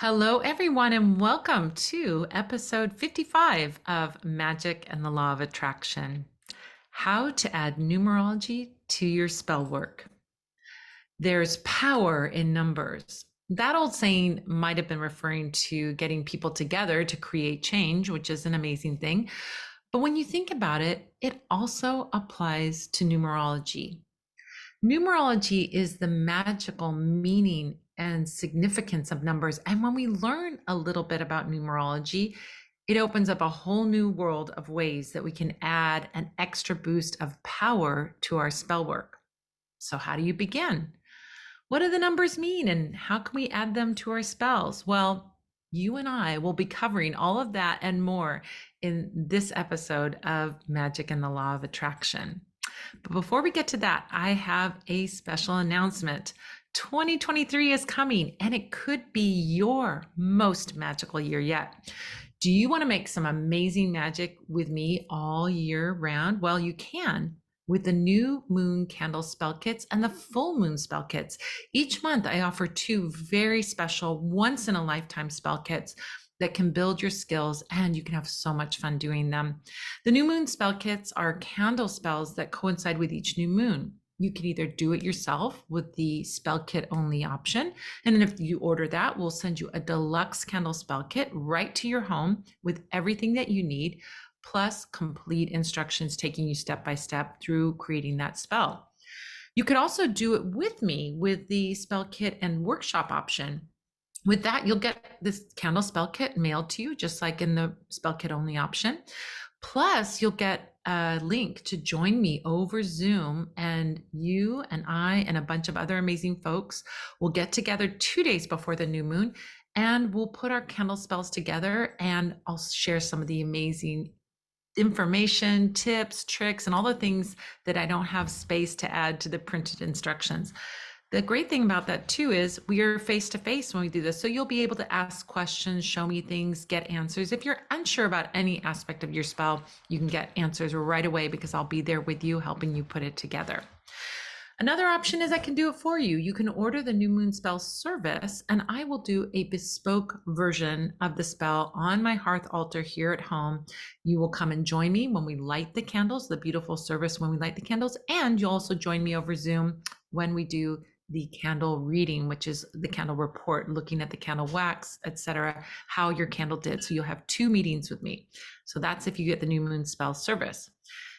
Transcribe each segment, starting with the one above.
Hello, everyone, and welcome to episode 55 of Magic and the Law of Attraction. How to add numerology to your spell work. There's power in numbers. That old saying might have been referring to getting people together to create change, which is an amazing thing. But when you think about it, it also applies to numerology. Numerology is the magical meaning and significance of numbers. And when we learn a little bit about numerology, it opens up a whole new world of ways that we can add an extra boost of power to our spell work. So, how do you begin? What do the numbers mean and how can we add them to our spells? Well, you and I will be covering all of that and more in this episode of Magic and the Law of Attraction. But before we get to that, I have a special announcement. 2023 is coming and it could be your most magical year yet. Do you want to make some amazing magic with me all year round? Well, you can with the new moon candle spell kits and the full moon spell kits. Each month, I offer two very special once in a lifetime spell kits that can build your skills, and you can have so much fun doing them. The new moon spell kits are candle spells that coincide with each new moon. You can either do it yourself with the spell kit only option. And then if you order that, we'll send you a deluxe candle spell kit right to your home with everything that you need, plus complete instructions taking you step by step through creating that spell. You could also do it with me with the spell kit and workshop option. With that, you'll get this candle spell kit mailed to you, just like in the spell kit only option. Plus, you'll get a link to join me over Zoom, and you and I and a bunch of other amazing folks will get together 2 days before the new moon, and we'll put our candle spells together, and I'll share some of the amazing information, tips, tricks, and all the things that I don't have space to add to the printed instructions. The great thing about that too is we are face to face when we do this. So you'll be able to ask questions, show me things, get answers. If you're unsure about any aspect of your spell, you can get answers right away because I'll be there with you, helping you put it together. Another option is I can do it for you. You can order the new moon spell service and I will do a bespoke version of the spell on my hearth altar here at home. You will come and join me when we light the candles, the beautiful service when we light the candles, and you'll also join me over Zoom when we do the candle reading, which is the candle report, looking at the candle wax, etc., how your candle did. So you'll have 2 meetings with me. So that's if you get the new moon spell service.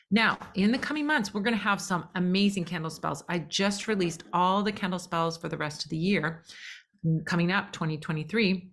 Now, in the coming months, we're going to have some amazing candle spells. I just released all the candle spells for the rest of the year coming up 2023.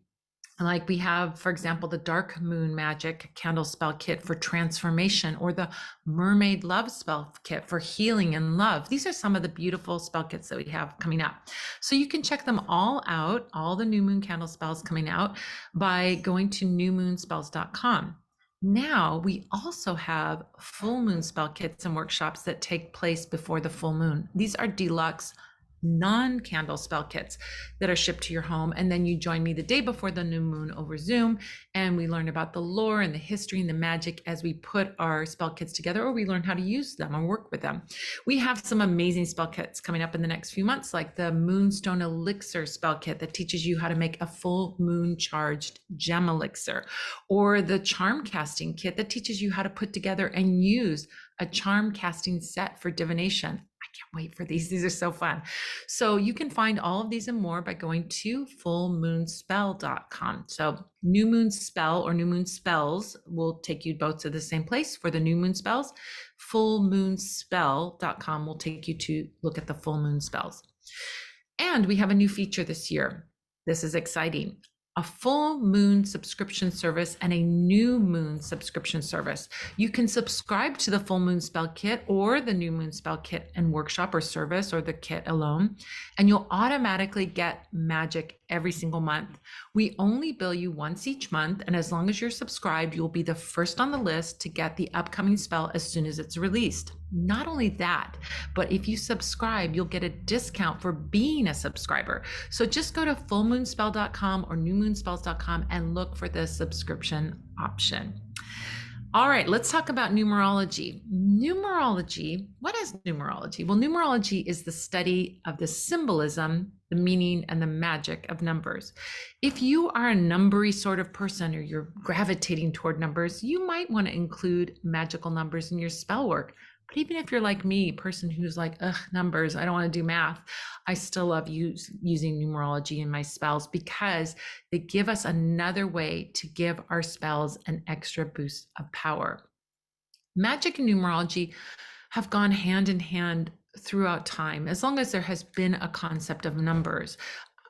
Like we have, for example, the Dark Moon Magic Candle Spell Kit for transformation, or the Mermaid Love Spell Kit for healing and love. These are some of the beautiful spell kits that we have coming up. So you can check them all out, all the new moon candle spells coming out, by going to newmoonspells.com. Now we also have full moon spell kits and workshops that take place before the full moon. These are deluxe non-candle spell kits that are shipped to your home, and then you join me the day before the new moon over Zoom, and we learn about the lore and the history and the magic as we put our spell kits together, or we learn how to use them and work with them. We have some amazing spell kits coming up in the next few months, like the Moonstone Elixir spell kit that teaches you how to make a full moon charged gem elixir, or the charm casting kit that teaches you how to put together and use a charm casting set for divination. I can't wait for these. These are so fun. So you can find all of these and more by going to fullmoonspell.com. So new moon spell or new moon spells will take you both to the same place for the new moon spells. Fullmoonspell.com will take you to look at the full moon spells. And we have a new feature this year. This is exciting. A full moon subscription service and a new moon subscription service. You can subscribe to the full moon spell kit or the new moon spell kit and workshop or service, or the kit alone, and you'll automatically get magic every single month. We only bill you once each month, and as long as you're subscribed, you'll be the first on the list to get the upcoming spell as soon as it's released. Not only that, but if you subscribe, you'll get a discount for being a subscriber. So just go to fullmoonspell.com or newmoonspells.com and look for the subscription option. All right, let's talk about numerology. Numerology, what is numerology? Well, numerology is the study of the symbolism, the meaning, and the magic of numbers. If you are a numbery sort of person or you're gravitating toward numbers, you might want to include magical numbers in your spell work. But even if you're like me, person who's like, ugh, numbers, I don't want to do math, I still love using numerology in my spells because they give us another way to give our spells an extra boost of power. Magic and numerology have gone hand in hand throughout time. As long as there has been a concept of numbers,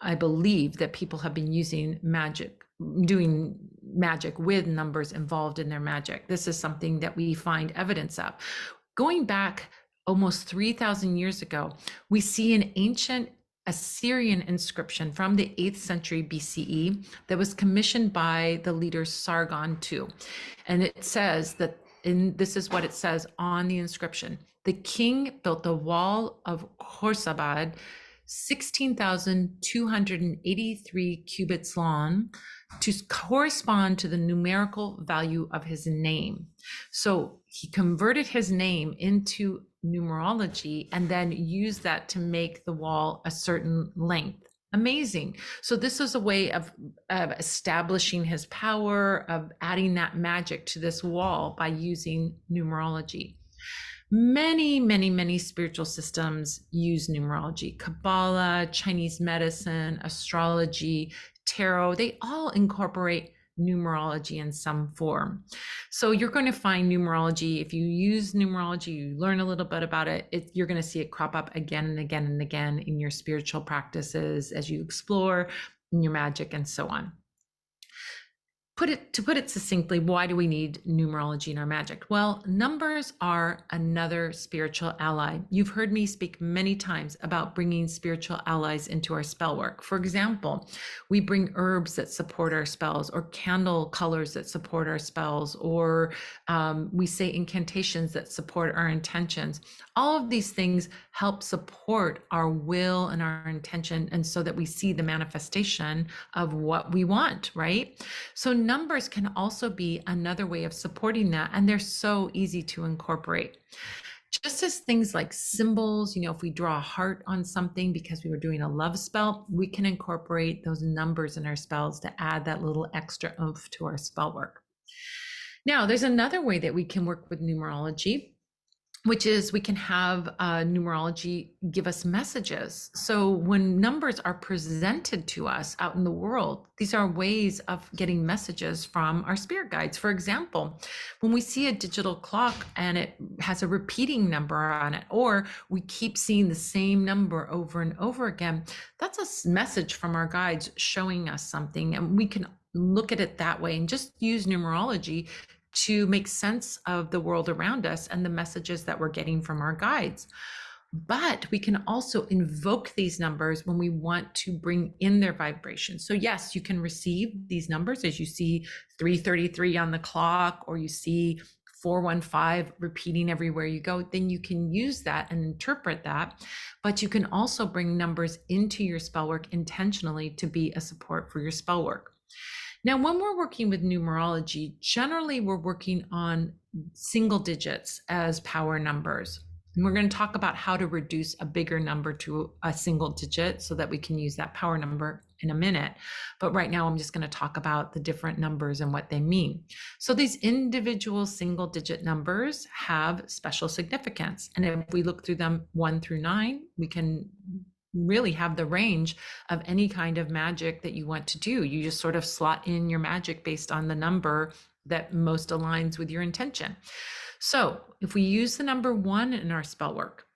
I believe that people have been using magic, doing magic with numbers involved in their magic. This is something that we find evidence of. Going back almost 3,000 years ago, we see an ancient Assyrian inscription from the 8th century BCE that was commissioned by the leader Sargon II. And it says that, this is what it says on the inscription: the king built the wall of Khorsabad 16,283 cubits long to correspond to the numerical value of his name. So he converted his name into numerology and then used that to make the wall a certain length. Amazing. So this is a way of establishing his power, of adding that magic to this wall by using numerology. Many spiritual systems use numerology. Kabbalah, Chinese medicine, astrology, tarot, they all incorporate numerology in some form. So you're going to find numerology. If you use numerology, you learn a little bit about it, you're going to see it crop up again and again and again in your spiritual practices as you explore in your magic and so on. To put it succinctly, why do we need numerology in our magic? Well, numbers are another spiritual ally. You've heard me speak many times about bringing spiritual allies into our spell work. For example, we bring herbs that support our spells, or candle colors that support our spells, or we say incantations that support our intentions. All of these things help support our will and our intention, and so that we see the manifestation of what we want, right? So numbers can also be another way of supporting that, and they're so easy to incorporate. Just as things like symbols, if we draw a heart on something because we were doing a love spell, we can incorporate those numbers in our spells to add that little extra oomph to our spell work. Now, there's another way that we can work with numerology, which is we can have numerology give us messages. So when numbers are presented to us out in the world, these are ways of getting messages from our spirit guides. For example, when we see a digital clock and it has a repeating number on it, or we keep seeing the same number over and over again, that's a message from our guides showing us something. And we can look at it that way and just use numerology to make sense of the world around us and the messages that we're getting from our guides. But we can also invoke these numbers when we want to bring in their vibration. So yes, you can receive these numbers as you see 333 on the clock, or you see 415 repeating everywhere you go. Then you can use that and interpret that. But you can also bring numbers into your spell work intentionally to be a support for your spell work. Now, when we're working with numerology, generally we're working on single digits as power numbers. And we're going to talk about how to reduce a bigger number to a single digit so that we can use that power number in a minute. But right now, I'm just going to talk about the different numbers and what they mean. So these individual single digit numbers have special significance. And if we look through them 1 through 9, we can really have the range of any kind of magic that you want to do. You just sort of slot in your magic based on the number that most aligns with your intention. So if we use the number 1 in our spell work,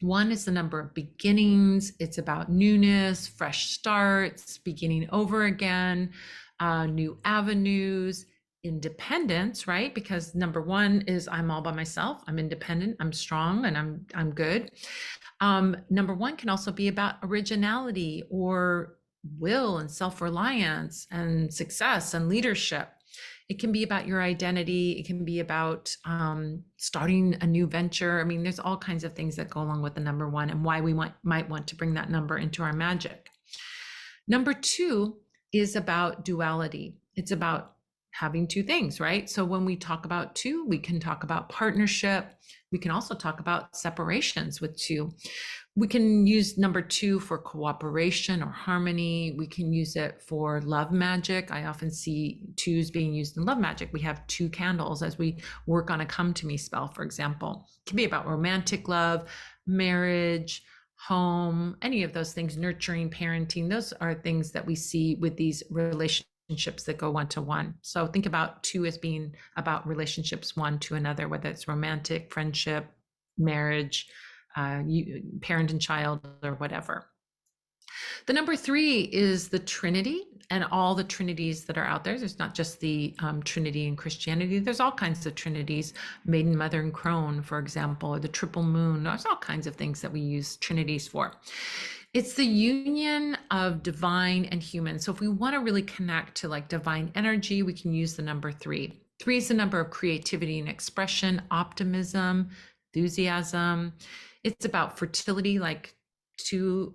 1 is the number of beginnings. It's about newness, fresh starts, beginning over again, new avenues, independence, right? Because number 1 is I'm all by myself, I'm independent, I'm strong, and I'm good. Number 1 can also be about originality or will and self-reliance and success and leadership. It can be about your identity. It can be about starting a new venture. I mean, there's all kinds of things that go along with the number 1 and why we might want to bring that number into our magic. Number 2 is about duality. It's about having two things, right? So when we talk about two, we can talk about partnership. We can also talk about separations with two. We can use number two for cooperation or harmony. We can use it for love magic. I often see twos being used in love magic. We have two candles as we work on a come to me spell, for example. It can be about romantic love, marriage, home, any of those things, nurturing, parenting. Those are things that we see with these relationships that go one to one. So think about two as being about relationships one to another, whether it's romantic, friendship, marriage, parent and child, or whatever. The number three is the Trinity and all the Trinities that are out there. There's not just the Trinity in Christianity. There's all kinds of Trinities, Maiden, Mother, and Crone, for example, or the triple moon. There's all kinds of things that we use Trinities for. It's the union of divine and human. So if we want to really connect to like divine energy, we can use the number three. Three is the number of creativity and expression, optimism, enthusiasm. It's about fertility, like two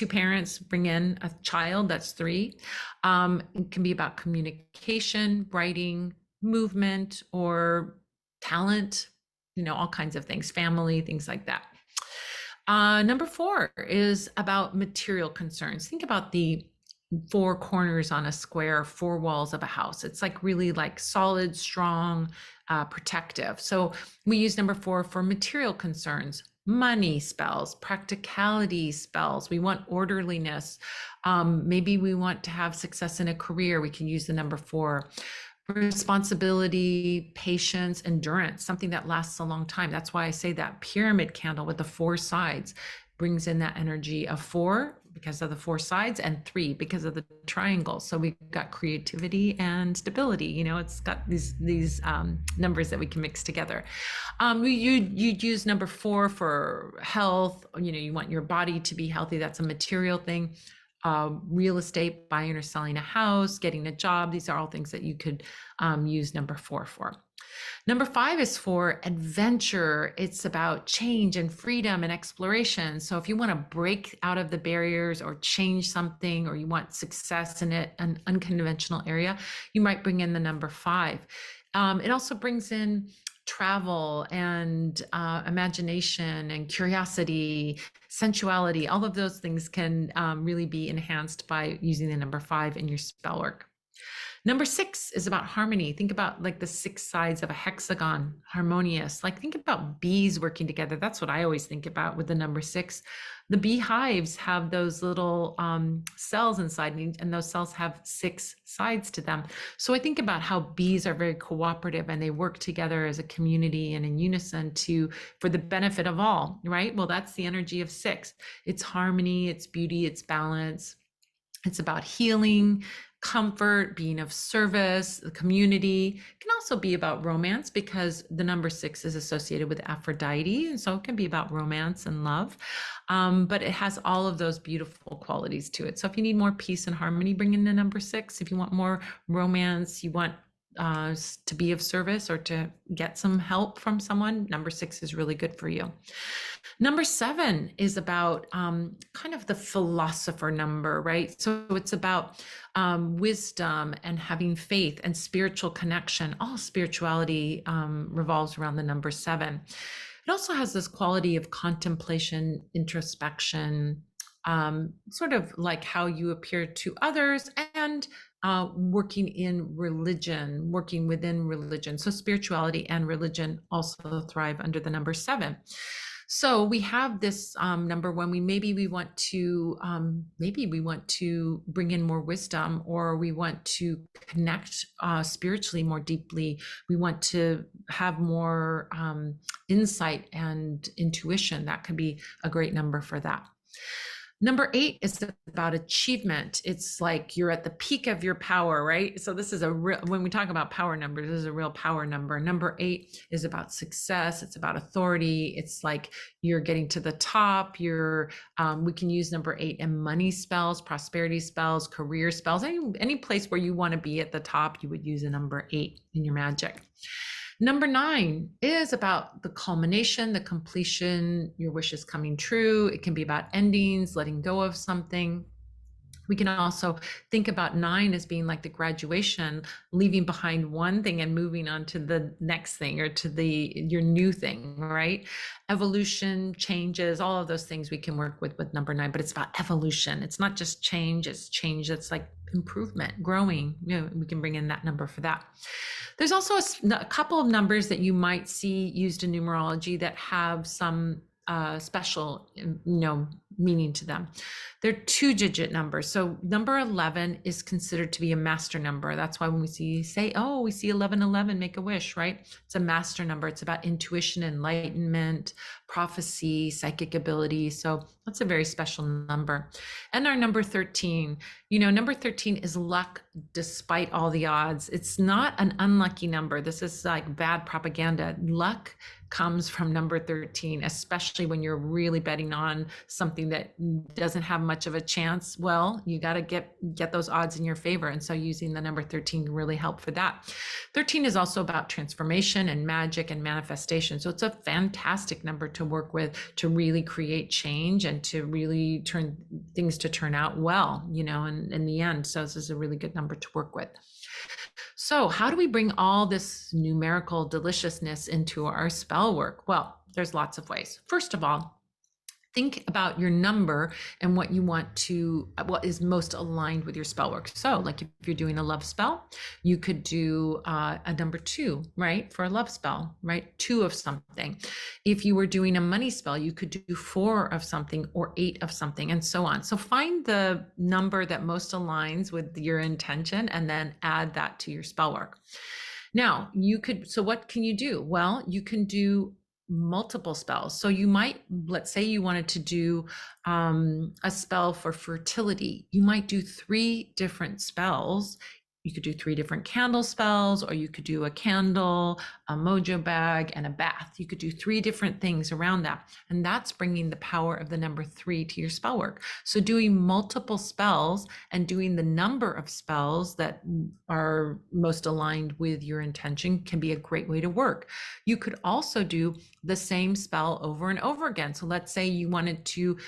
parents bring in a child, that's three. It can be about communication, writing, movement, or talent, all kinds of things, family, things like that. Number four is about material concerns. Think about the four corners on a square, four walls of a house. It's like really like solid, strong, protective. So we use number four for material concerns, money spells, practicality spells. We want orderliness. Maybe we want to have success in a career. We can use the number four. Responsibility, patience, endurance, something that lasts a long time. That's why I say that pyramid candle with the four sides brings in that energy of four because of the four sides, and three because of the triangle. So we've got creativity and stability. It's got these numbers that we can mix together. You'd use number four for health. You want your body to be healthy. That's a material thing. Real estate, buying or selling a house, getting a job. These are all things that you could use number four for. Number five is for adventure. It's about change and freedom and exploration. So if you want to break out of the barriers or change something, or you want success in an unconventional area, you might bring in the number five. It also brings in travel and imagination and curiosity, sensuality. All of those things can really be enhanced by using the number five in your spell work. Number six is about harmony. Think about like the six sides of a hexagon, harmonious. Like think about bees working together. That's what I always think about with the number six. The beehives have those little cells inside, and those cells have six sides to them. So I think about how bees are very cooperative and they work together as a community and in unison for the benefit of all, right? Well, that's the energy of six. It's harmony, it's beauty, it's balance. It's about healing, comfort, being of service, the community. It can also be about romance because the number six is associated with Aphrodite. And so it can be about romance and love. But it has all of those beautiful qualities to it. So if you need more peace and harmony, bring in the number six. If you want more romance, you want to be of service or to get some help from someone, number six is really good for you. Number seven is about kind of the philosopher number, right? So it's about wisdom and having faith and spiritual connection. All spirituality revolves around the number seven. It also has this quality of contemplation, introspection, sort of like how you appear to others, and working in religion, working within religion. So spirituality and religion also thrive under the number seven. So we have this number when we want to bring in more wisdom, or we want to connect spiritually more deeply. We want to have more insight and intuition. That could be a great number for that. Number eight is about achievement. It's like you're at the peak of your power, right? So this is when we talk about power numbers, this is a real power number. Number eight is about success. It's about authority. It's like you're getting to the top. We can use number eight in money spells, prosperity spells, career spells, any place where you want to be at the top, you would use a number eight in your magic. Number nine is about the culmination, the completion, your wishes coming true. It can be about endings, letting go of something. We can also think about 9 as being like the graduation, leaving behind one thing and moving on to the next thing or to your new thing, right? Evolution, changes, all of those things we can work with number 9, but it's about evolution. It's not just change, it's change that's like improvement, growing. We can bring in that number for that. There's also a couple of numbers that you might see used in numerology that have some special, meaning to them. They're 2-digit numbers. So number 11 is considered to be a master number. That's why when we see 1111, make a wish, right? It's a master number. It's about intuition, enlightenment, prophecy, psychic ability. So that's a very special number. And our number 13, number 13 is luck despite all the odds. It's not an unlucky number. This is like bad propaganda. Luck comes from number 13, especially when you're really betting on something that doesn't have much of a chance. Well, you got to get those odds in your favor. And so using the number 13 can really help for that. 13 is also about transformation and magic and manifestation. So it's a fantastic number to work with to really create change and to really turn things to turn out well, in the end. So this is a really good number to work with. So how do we bring all this numerical deliciousness into our spell work? Well, there's lots of ways. First of all, think about your number and what is most aligned with your spell work. So like if you're doing a love spell, you could do a number 2, right? For a love spell, right? 2 of something. If you were doing a money spell, you could do 4 of something or 8 of something and so on. So find the number that most aligns with your intention and then add that to your spell work. Now so what can you do? Well, you can do multiple spells. So you might, let's say you wanted to do a spell for fertility. You might do 3 different spells. You could do 3 different candle spells, or you could do a candle, a mojo bag, and a bath. You could do 3 different things around that. And that's bringing the power of the number 3 to your spell work. So doing multiple spells and doing the number of spells that are most aligned with your intention can be a great way to work. You could also do the same spell over and over again. So let's say you wanted to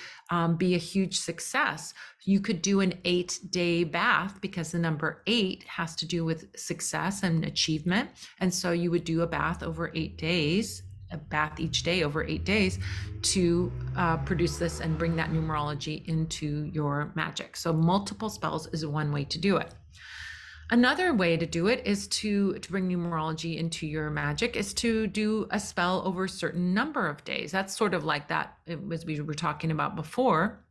be a huge success. You could do an 8-day bath because the number 8 has to do with success and achievement. And so you would do a bath over 8 days, a bath each day over 8 days to produce this and bring that numerology into your magic. So multiple spells is one way to do it. Another way to do it is to bring numerology into your magic is to do a spell over a certain number of days. That's sort of like that, as we were talking about before.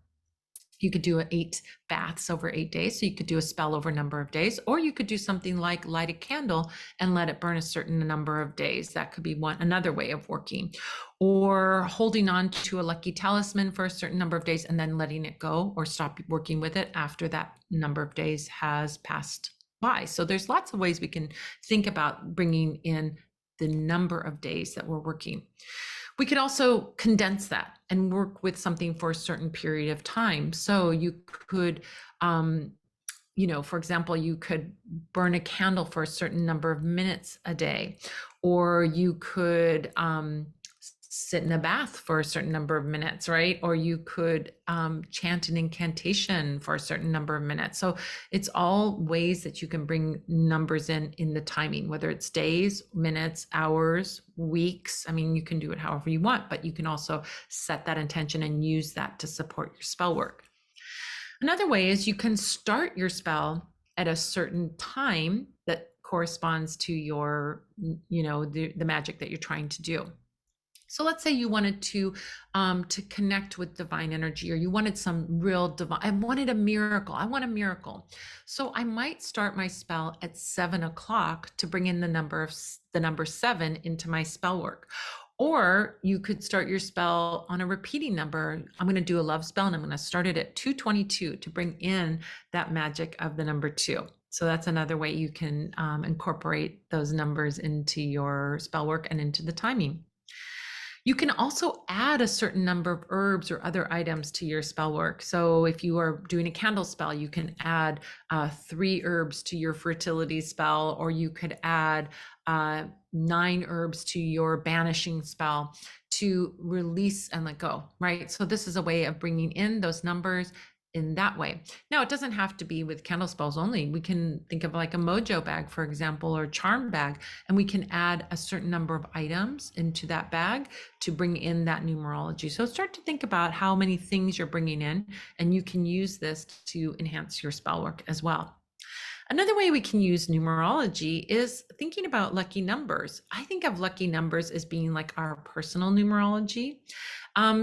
You could do 8 baths over 8 days. So you could do a spell over a number of days, or you could do something like light a candle and let it burn a certain number of days. That could be another way of working, or holding on to a lucky talisman for a certain number of days and then letting it go or stop working with it after that number of days has passed by. So there's lots of ways we can think about bringing in the number of days that we're working. We could also condense that and work with something for a certain period of time. So you could, for example, you could burn a candle for a certain number of minutes a day, or you could sit in a bath for a certain number of minutes, right? Or you could chant an incantation for a certain number of minutes. So it's all ways that you can bring numbers in the timing, whether it's days, minutes, hours, weeks. I mean, you can do it however you want, but you can also set that intention and use that to support your spell work. Another way is you can start your spell at a certain time that corresponds to your, the magic that you're trying to do. So let's say you wanted to connect with divine energy, or you wanted some real divine, I wanted a miracle. I want a miracle. So I might start my spell at 7 o'clock to bring in the number 7 into my spell work. Or you could start your spell on a repeating number. I'm going to do a love spell and I'm going to start it at 2:22 to bring in that magic of the number 2. So that's another way you can incorporate those numbers into your spell work and into the timing. You can also add a certain number of herbs or other items to your spell work. So if you are doing a candle spell, you can add 3 herbs to your fertility spell, or you could add 9 herbs to your banishing spell to release and let go, right? So this is a way of bringing in those numbers in that way. Now, it doesn't have to be with candle spells only. We can think of like a mojo bag, for example, or a charm bag, and we can add a certain number of items into that bag to bring in that numerology. So start to think about how many things you're bringing in, and you can use this to enhance your spell work as well. Another way we can use numerology is thinking about lucky numbers. I think of lucky numbers as being like our personal numerology.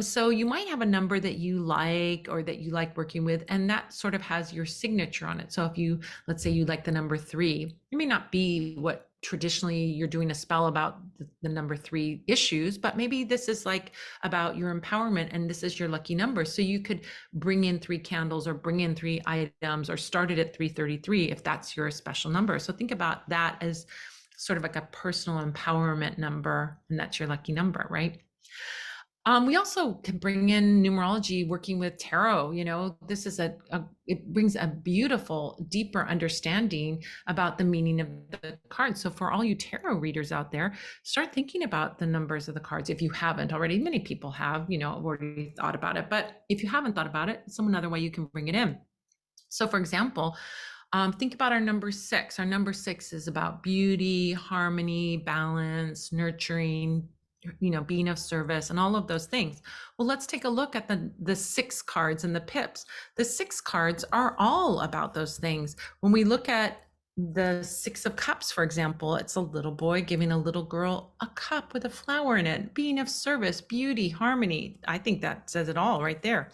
So you might have a number that you like or that you like working with, and that sort of has your signature on it. So if you, let's say you like the number 3, it may not be what traditionally you're doing a spell about the number 3 issues, but maybe this is like about your empowerment and this is your lucky number. So you could bring in 3 candles or bring in 3 items or start it at 333 if that's your special number. So think about that as sort of like a personal empowerment number, and that's your lucky number, right? We also can bring in numerology working with tarot. This is it brings a beautiful, deeper understanding about the meaning of the cards. So for all you tarot readers out there, start thinking about the numbers of the cards. If you haven't already, many people have, already thought about it. But if you haven't thought about it, some another way you can bring it in. So for example, think about our number 6. Our number 6 is about beauty, harmony, balance, nurturing, being of service and all of those things. Well, let's take a look at the 6 cards and the pips. The 6 cards are all about those things. When we look at the 6 of Cups, for example, it's a little boy giving a little girl a cup with a flower in it, being of service, beauty, harmony. I think that says it all right there.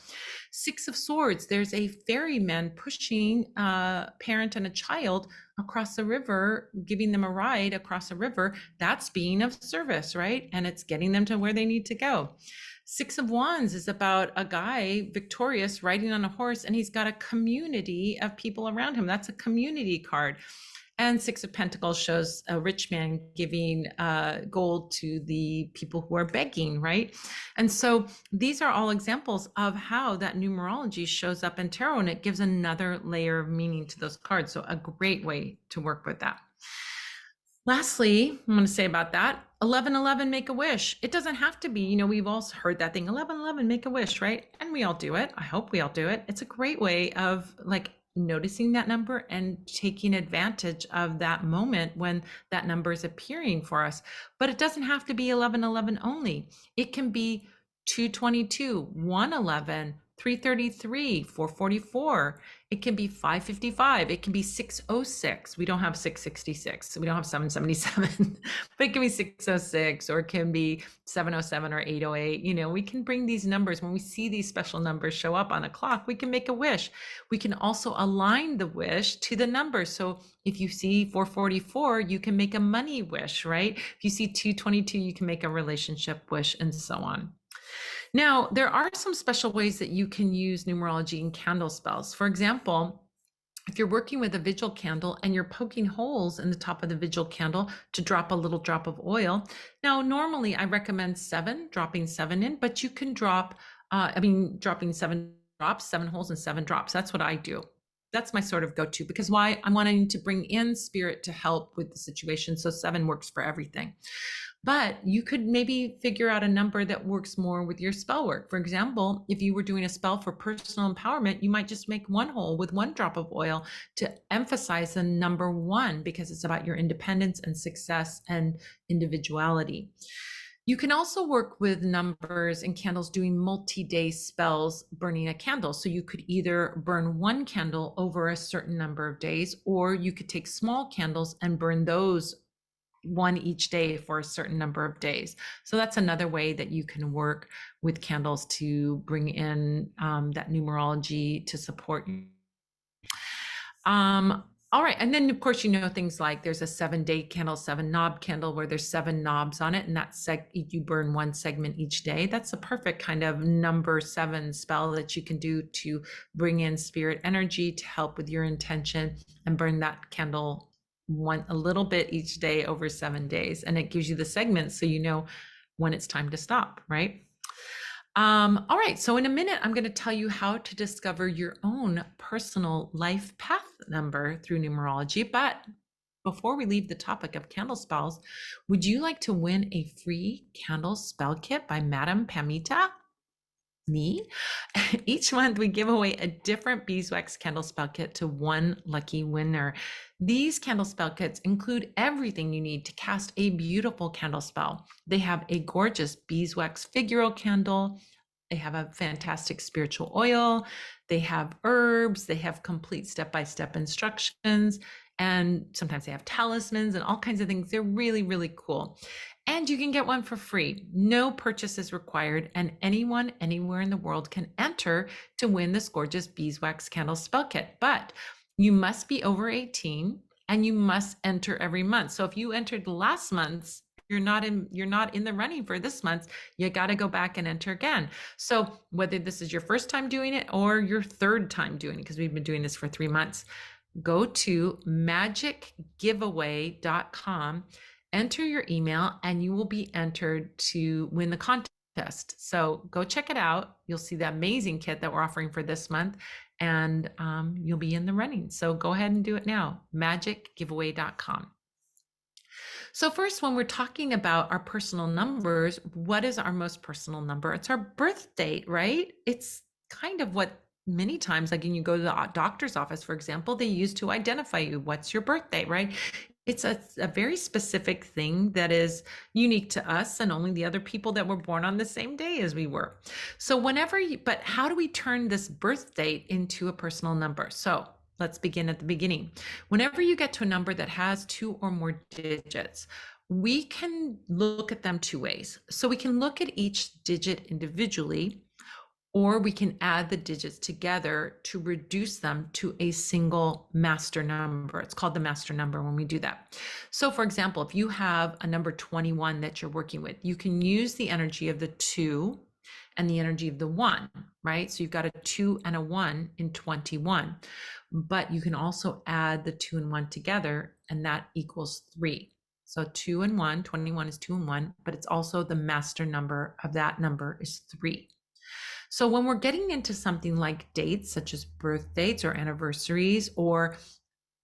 6 of Swords, there's a ferryman pushing a parent and a child across the river, giving them a ride across a river. That's being of service, right? And it's getting them to where they need to go. 6 of Wands is about a guy victorious riding on a horse, and he's got a community of people around him. That's a community card. And 6 of Pentacles shows a rich man giving gold to the people who are begging, right? And so these are all examples of how that numerology shows up in tarot, and it gives another layer of meaning to those cards. So a great way to work with that. Lastly, I'm going to say about that, 1111, make a wish. It doesn't have to be, we've all heard that thing, 1111, make a wish, right? And we all do it. I hope we all do it. It's a great way of like noticing that number and taking advantage of that moment when that number is appearing for us. But it doesn't have to be 1111 only. It can be 222, 111, 333, 444. It can be 555. It can be 606. We don't have 666. We don't have 777, but it can be 606, or it can be 707 or 808. We can bring these numbers. When we see these special numbers show up on a clock, we can make a wish. We can also align the wish to the number. So if you see 444, you can make a money wish, right? If you see 222, you can make a relationship wish, and so on. Now, there are some special ways that you can use numerology in candle spells. For example, if you're working with a vigil candle and you're poking holes in the top of the vigil candle to drop a little drop of oil. Now, normally I recommend 7, dropping 7 in, but you can dropping 7 drops, 7 holes and 7 drops. That's what I do. That's my sort of go-to, because why? I'm wanting to bring in spirit to help with the situation. So 7 works for everything. But you could maybe figure out a number that works more with your spell work. For example, if you were doing a spell for personal empowerment, you might just make 1 hole with 1 drop of oil to emphasize the number 1, because it's about your independence and success and individuality. You can also work with numbers and candles doing multi-day spells, burning a candle. So you could either burn 1 candle over a certain number of days, or you could take small candles and burn those 1 each day for a certain number of days. So that's another way that you can work with candles to bring in that numerology to support you. All right. And then of course, things like there's a 7-day candle, 7 knob candle, where there's 7 knobs on it, and that's you burn 1 segment each day. That's a perfect kind of number 7 spell that you can do to bring in spirit energy to help with your intention and burn that candle a little bit each day over 7 days. And it gives you the segments so you know when it's time to stop, right? All right, so in a minute, I'm going to tell you how to discover your own personal life path number through numerology. But before we leave the topic of candle spells, would you like to win a free candle spell kit by Madame Pamita? me. Each month we give away a different beeswax candle spell kit to one lucky winner. These candle spell kits include everything you need to cast a beautiful candle spell. They have a gorgeous beeswax figural candle. They have a fantastic spiritual oil. They have herbs. They have complete step-by-step instructions. And sometimes they have talismans and all kinds of things. They're really, really cool. And you can get one for free. No purchase is required, and anyone anywhere in the world can enter to win this gorgeous beeswax candle spell kit. But you must be over 18 and you must enter every month. So if you entered last month's, you're not in the running for this month. You got to go back and enter again. So whether this is your first time doing it or your third time doing it, because we've been doing this for 3 months, go to magicgiveaway.com, enter your email, and you will be entered to win the contest. So go check it out. You'll see the amazing kit that we're offering for this month, and you'll be in the running. So go ahead and do it now, magicgiveaway.com. So first, when we're talking about our personal numbers, what is our most personal number? It's our birth date, right? It's kind of what many times, like when you go to the doctor's office, for example, they use to identify you. What's your birthday, right? It's a very specific thing that is unique to us and only the other people that were born on the same day as we were. So but how do we turn this birth date into a personal number? So let's begin at the beginning. Whenever you get to a number that has 2 or more digits, we can look at them 2 ways. So we can look at each digit individually, or we can add the digits together to reduce them to a single master number. It's called the master number when we do that. So for example, if you have a number 21 that you're working with, you can use the energy of the 2 and the energy of the 1, right? So you've got a 2 and a 1 in 21, but you can also add the 2 and 1 together, and that equals 3. So 2 and 1, 21 is 2 and 1, but it's also the master number of that number is 3. So when we're getting into something like dates, such as birth dates or anniversaries, or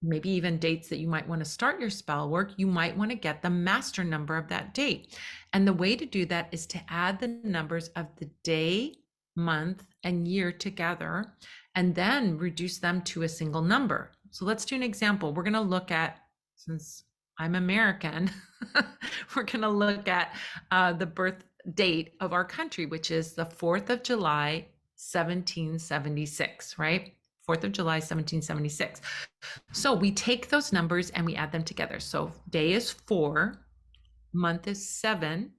maybe even dates that you might want to start your spell work, you might want to get the master number of that date. And the way to do that is to add the numbers of the day, month, and year together, and then reduce them to a single number. So let's do an example. We're going to look at, since I'm American, we're going to look at the birth date of our country, which is the 4th of July, 1776, right? 4th of July, 1776. So we take those numbers and we add them together. So day is 4, month is 7,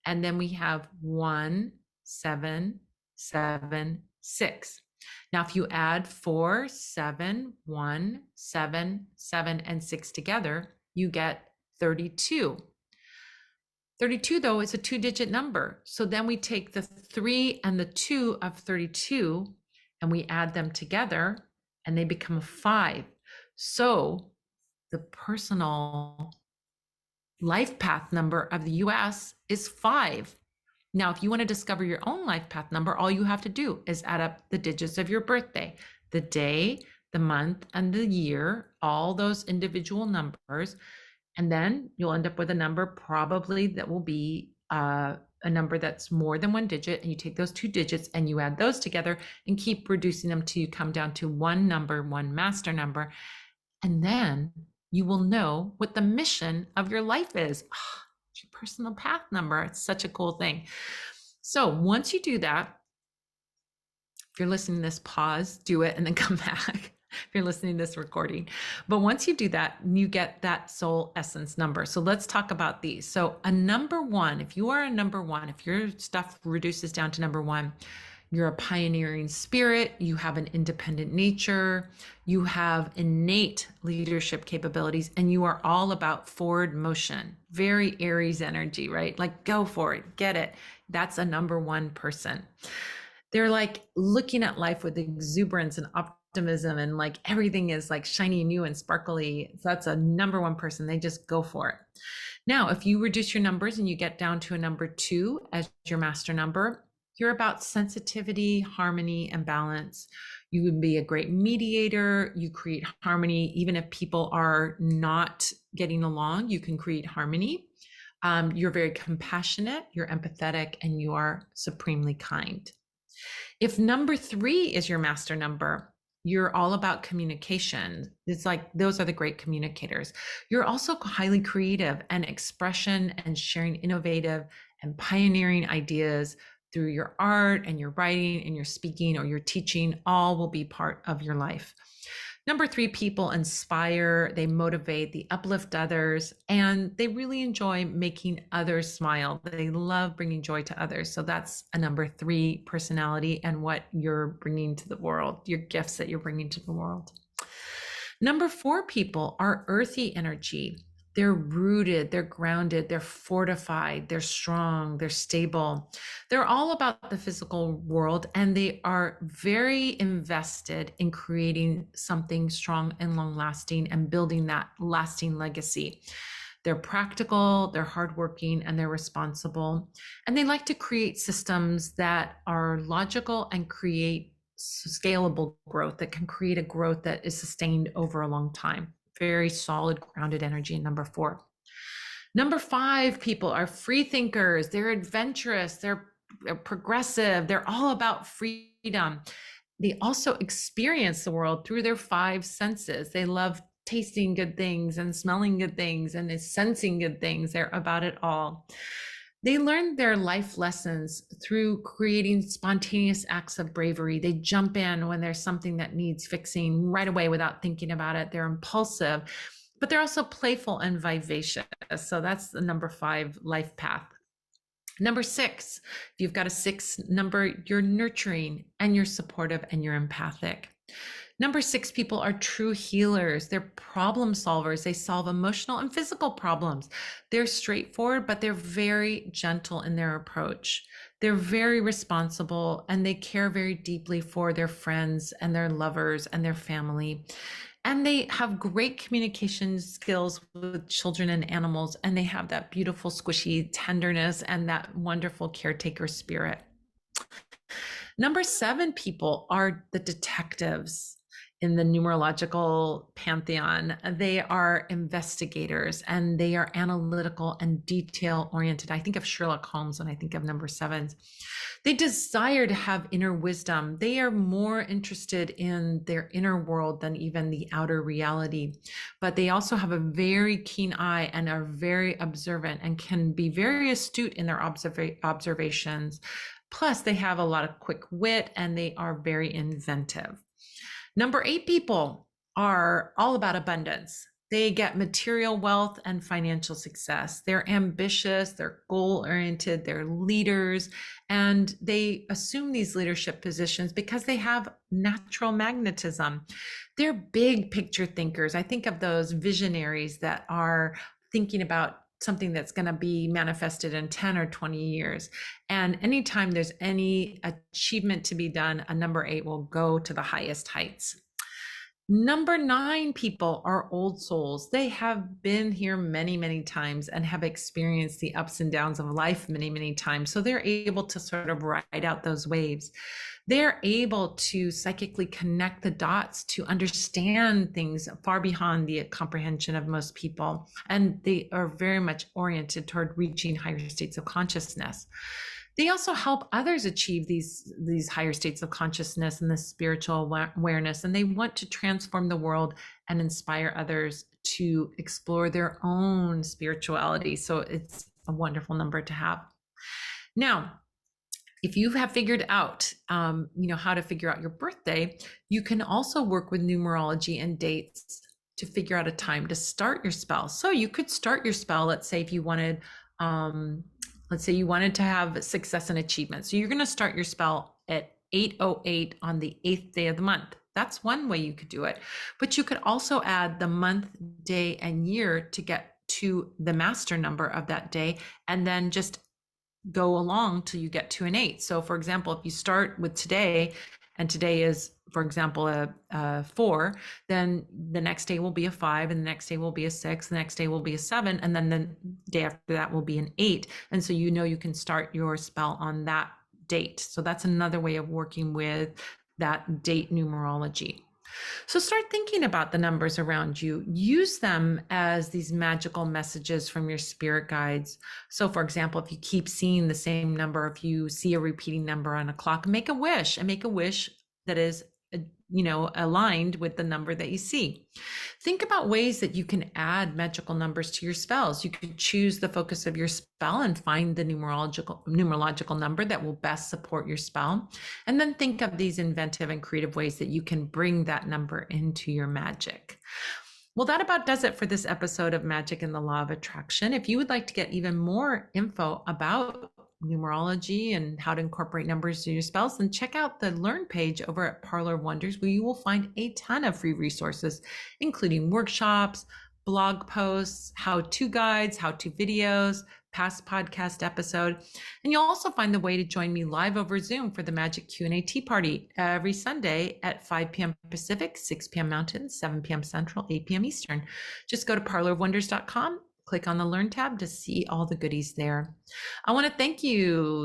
and then we have 1, 7, 7, 6. Now, if you add 4, 7, 1, 7, 7, and 6 together, you get 32. 32, though, is a 2-digit number. So then we take the 3 and the 2 of 32 and we add them together and they become a 5. So the personal life path number of the US is 5. Now, if you want to discover your own life path number, all you have to do is add up the digits of your birthday, the day, the month, and the year, all those individual numbers. And then you'll end up with a number probably that will be a number that's more than 1 digit. And you take those 2 digits and you add those together and keep reducing them till you come down to 1 number, 1 master number. And then you will know what the mission of your life is. It's your personal path number. It's such a cool thing. So once you do that, if you're listening to this, pause, do it, and then come back. If you're listening to this recording. But once you do that, you get that soul essence number. So let's talk about these. So a number 1, if you are a number 1, if your stuff reduces down to number 1, you're a pioneering spirit, you have an independent nature, you have innate leadership capabilities, and you are all about forward motion, very Aries energy, right? Like go for it, get it. That's a number 1 person. They're like looking at life with exuberance and optimism, and like everything is like shiny, new, and sparkly. So that's a number 1 person. They just go for it. Now, if you reduce your numbers and you get down to a number 2 as your master number, you're about sensitivity, harmony, and balance. You would be a great mediator. You create harmony. Even if people are not getting along, you can create harmony. You're very compassionate, you're empathetic, and you are supremely kind. If number 3 is your master number, you're all about communication. It's like those are the great communicators. You're also highly creative, and expression and sharing innovative and pioneering ideas through your art and your writing and your speaking or your teaching all will be part of your life. Number 3, people inspire, they motivate, they uplift others, and they really enjoy making others smile. They love bringing joy to others. So that's a number 3 personality and what you're bringing to the world, your gifts that you're bringing to the world. Number 4 people are earthy energy. They're rooted, they're grounded, they're fortified, they're strong, they're stable. They're all about the physical world, and they are very invested in creating something strong and long lasting and building that lasting legacy. They're practical, they're hardworking, and they're responsible. And they like to create systems that are logical and create scalable growth, that can create a growth that is sustained over a long time. Very solid, grounded energy in number 4. Number 5 people are free thinkers. They're adventurous. They're progressive. They're all about freedom. They also experience the world through their 5 senses. They love tasting good things and smelling good things and sensing good things. They're about it all. They learn their life lessons through creating spontaneous acts of bravery. They jump in when there's something that needs fixing right away without thinking about it. They're impulsive, but they're also playful and vivacious. So that's the number 5 life path. Number 6, if you've got a 6 number, you're nurturing and you're supportive and you're empathic. Number 6 people are true healers. They're problem solvers. They solve emotional and physical problems. They're straightforward, but they're very gentle in their approach. They're very responsible, and they care very deeply for their friends and their lovers and their family. And they have great communication skills with children and animals, and they have that beautiful, squishy tenderness and that wonderful caretaker spirit. Number 7 people are the detectives in the numerological pantheon. They are investigators, and they are analytical and detail oriented. I think of Sherlock Holmes when I think of number 7s. They desire to have inner wisdom. They are more interested in their inner world than even the outer reality. But they also have a very keen eye and are very observant and can be very astute in their observations. Plus, they have a lot of quick wit, and they are very inventive. Number 8 people are all about abundance. They get material wealth and financial success. They're ambitious, they're goal-oriented, they're leaders, and they assume these leadership positions because they have natural magnetism. They're big picture thinkers. I think of those visionaries that are thinking about something that's going to be manifested in 10 or 20 years. And anytime there's any achievement to be done, a number 8 will go to the highest heights. Number 9 people are old souls. They have been here many, many times and have experienced the ups and downs of life many, many times. So they're able to sort of ride out those waves. They're able to psychically connect the dots to understand things far beyond the comprehension of most people. And they are very much oriented toward reaching higher states of consciousness. They also help others achieve these higher states of consciousness and this spiritual awareness, and they want to transform the world and inspire others to explore their own spirituality. So it's a wonderful number to have. Now, if you have figured out, how to figure out your birthday, you can also work with numerology and dates to figure out a time to start your spell. So you could start your spell, let's say if you wanted, let's say you wanted to have success and achievement. So you're going to start your spell at 8:08 on the 8th day of the month. That's one way you could do it. But you could also add the month, day, and year to get to the master number of that day, and then just go along till you get to an 8. So for example, if you start with today, and today is, for example, a 4, then the next day will be a 5, and the next day will be a 6, the next day will be a 7, and then the day after that will be an 8. And so you can start your spell on that date. So that's another way of working with that date numerology. So start thinking about the numbers around you. Use them as these magical messages from your spirit guides. So, for example, if you keep seeing the same number, if you see a repeating number on a clock, make a wish and make a wish that is aligned with the number that you see. Think about ways that you can add magical numbers to your spells. You could choose the focus of your spell and find the numerological number that will best support your spell. And then think of these inventive and creative ways that you can bring that number into your magic. Well, that about does it for this episode of Magic and the Law of Attraction. If you would like to get even more info about numerology and how to incorporate numbers in your spells, then check out the Learn page over at Parlor of Wonders, where you will find a ton of free resources, including workshops, blog posts, how-to guides, how-to videos, past podcast episode. And you'll also find the way to join me live over Zoom for the Magic Q&A Tea Party every Sunday at 5 p.m. Pacific, 6 p.m. Mountain, 7 p.m. Central, 8 p.m. Eastern. Just go to parlorofwonders.com, click on the Learn tab to see all the goodies there. I want to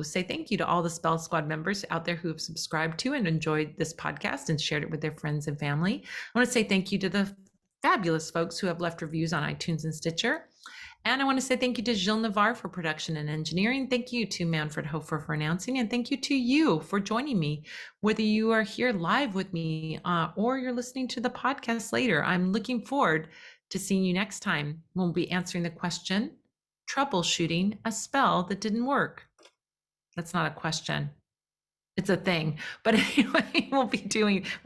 say thank you to all the Spell Squad members out there who have subscribed to and enjoyed this podcast and shared it with their friends and family. I want to say thank you to the fabulous folks who have left reviews on iTunes and Stitcher. And I want to say thank you to Gilles Navarre for production and engineering. Thank you to Manfred Hofer for announcing. And thank you to you for joining me, whether you are here live with me or you're listening to the podcast later. I'm looking forward to seeing you next time. We'll be answering the question, troubleshooting a spell that didn't work. That's not a question. It's a thing. But anyway, we'll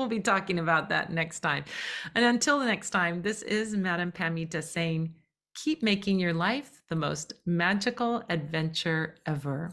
be talking about that next time. And until the next time, this is Madame Pamita saying, keep making your life the most magical adventure ever.